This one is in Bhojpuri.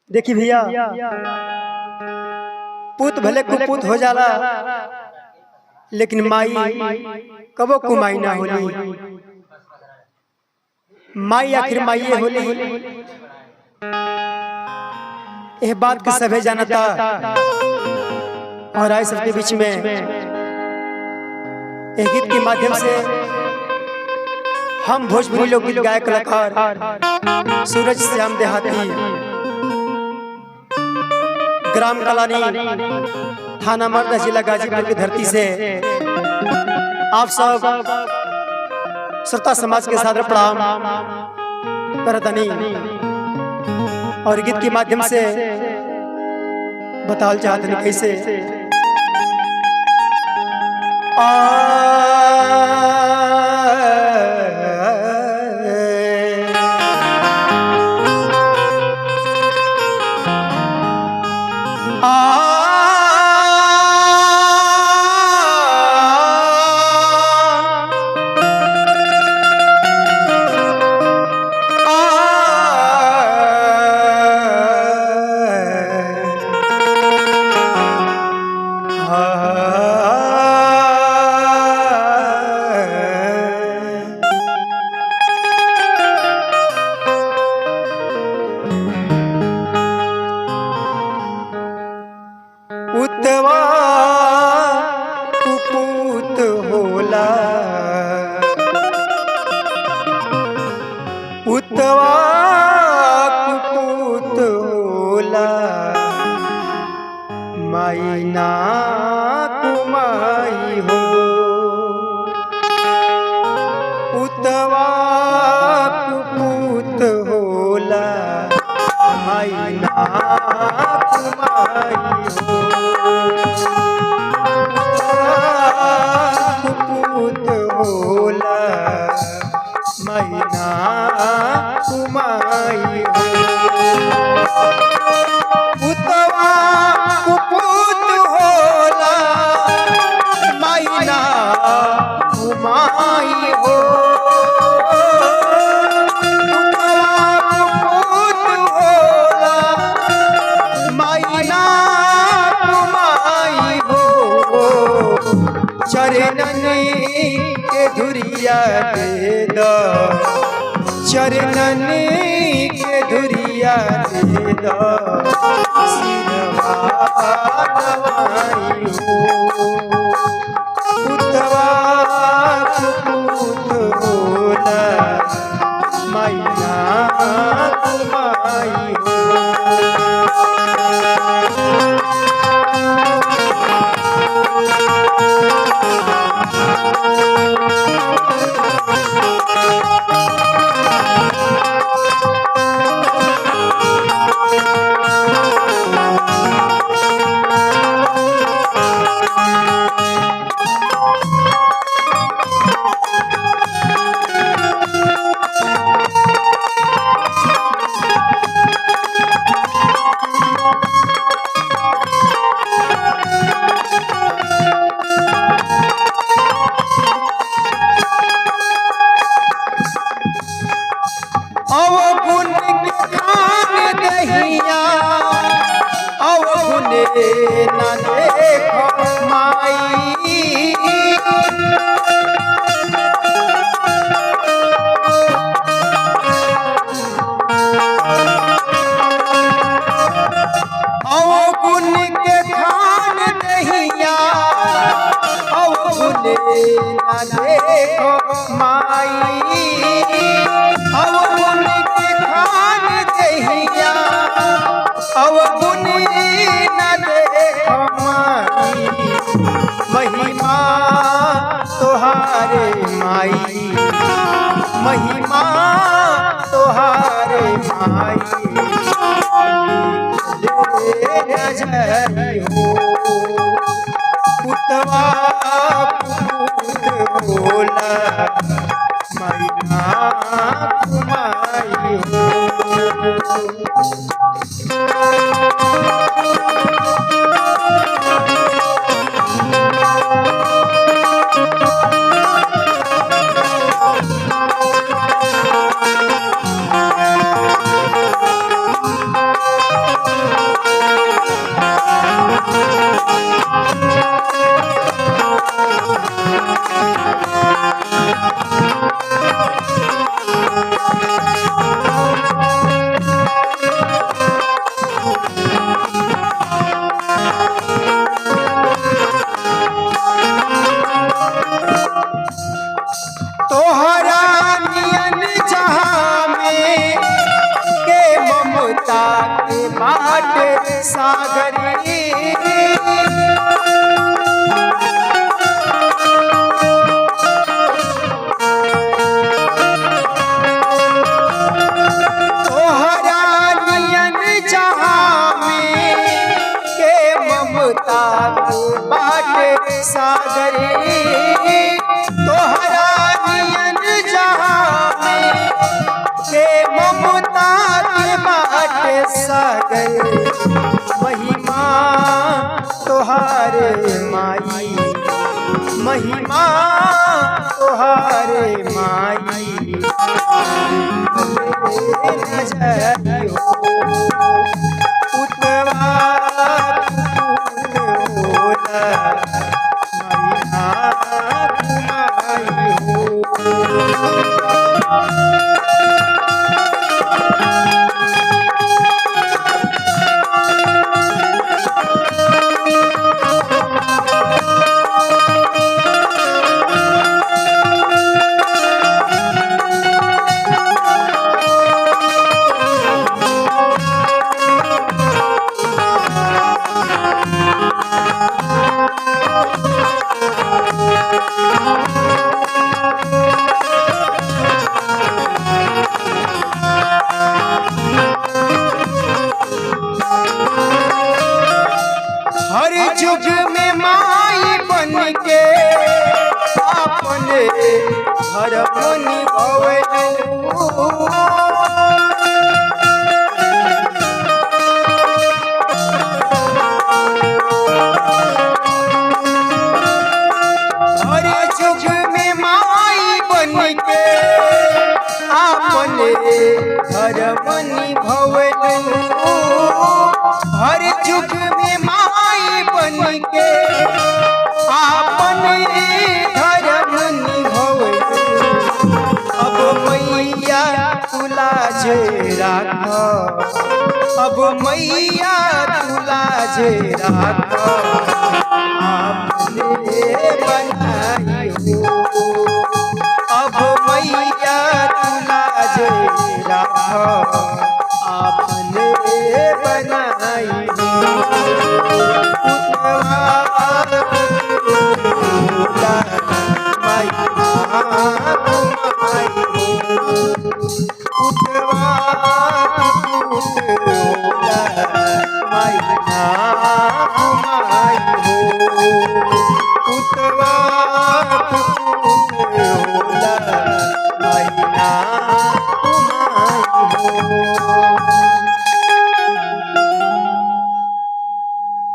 देखी भैया, पूत भले कुपूत हो जाला लेकिन माई कबो कुमाई ना होली। माई आखिर माई होली। यह बात के सभी जानता और आए सबके बीच में एक गीत के माध्यम से हम भोजपुरी लोकगीत गायक कलाकार सूरज श्याम देहाती, ग्राम कलानी, थाना मर्दा, जिला गाजीपुर की धरती से आप सब श्रोता समाज के सादर प्रणाम करतनी और गीत के माध्यम से बताल चाहतनी कैसे उतवा कुपूत होला, उतवा कुपूत होला, माई ना कुमाई हो। उतवा कुपूत होला, माई ना कुमाई हो। कुपूत होला, मैना कुमाई हो। उतवा कुपूत होला, मैना कुमाई हो। चरणन के धुरिया दे दो, चरणन के धुरिया दे दो, सिरवा नवाई हो। उतवा कुपूत होला, मैना कुमाई हो। ना देखो माई, गुण के खान दहिया, गुण ना देखो माई, गुण के खान दहिया, गुण न देखो माई। महिमा तोहारे माई, महिमा तोहारे माई, हो। उतवा कुपूत होला, मैना कुमाई हो। ममता के बाट सागरी तोहरा नियन जहां में के ममता के बाट सागरी तोहरा नियन जहां में के ममता के बाट सागरी महिमा तोहारे माई महिमा तोहारे माई नजरियो उतवा होला मैया तुम्हारी हो हर जुग में माई बन के अपने धर्म निभवलू हर जुग में माई बन के अपने धर्म निभवलू हर जुग में माई बन के आपने धर्म निभवलू अब मैया तुला जे राख अब मैया तुला जे राख आपने बनाई हो अब मैया तुला जे राख आपने बनाई